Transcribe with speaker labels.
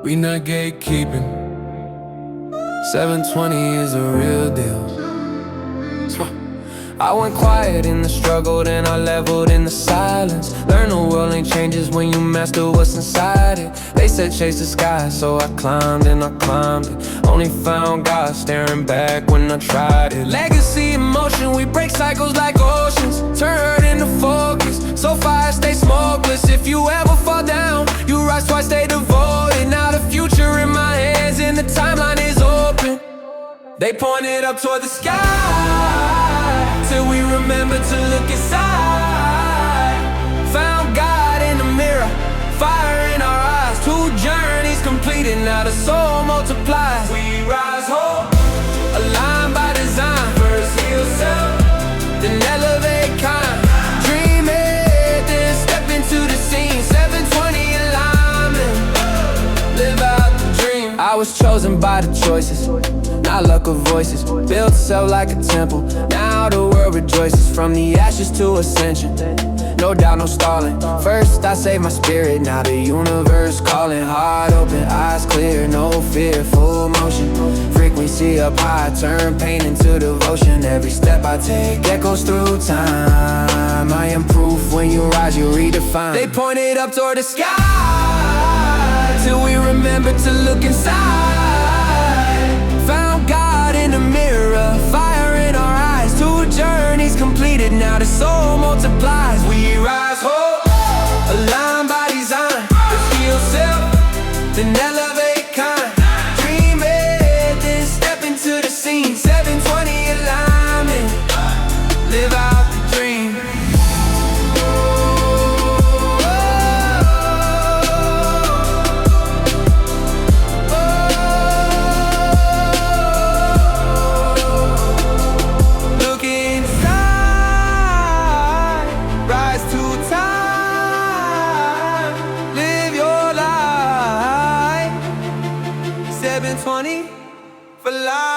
Speaker 1: We not gatekeeping. 720 is a real deal. I went quiet in the struggle, then I leveled in the silence. Learn the world ain't changes when you master what's inside it. They said chase the sky, so I climbed and I climbed it. Only found God staring back when I tried it. Legacy in motion, we break cycles like oceans. Turn hurt into focus, so fire stay smokeless. If you ever fall down, you rise twice, stay devoted. Now the future in my hands and the timeline is open. They pointed up toward the sky till we remember to look inside. Found God in the mirror, fire in our eyes. 2 journeys completed, now the soul multiplies. We rise hope, aligned by design. First heal self, then elevate kind. Dream it, then step into the scene. 720 alignment, live out the dream. I was chosen by the choices, not luck of voices. Built self like a temple, now the world rejoices. From the ashes to ascension, no doubt, no stalling. First I saved my spirit, now the universe calling. Heart open, eyes clear, no fear, full motion. Frequency up high, turn pain into devotion. Every step I take echoes through time. I am proof, when you rise you redefine. They pointed up toward the sky till we remember to look inside. Found God in the mirror, fire in our eyes. 2 journeys completed, now the soul multiplies. We rise hope, aligned by design. Let's heal self, then elevate kind. Dream it, then step into the scene. 720 alignment, live out the dream. For life.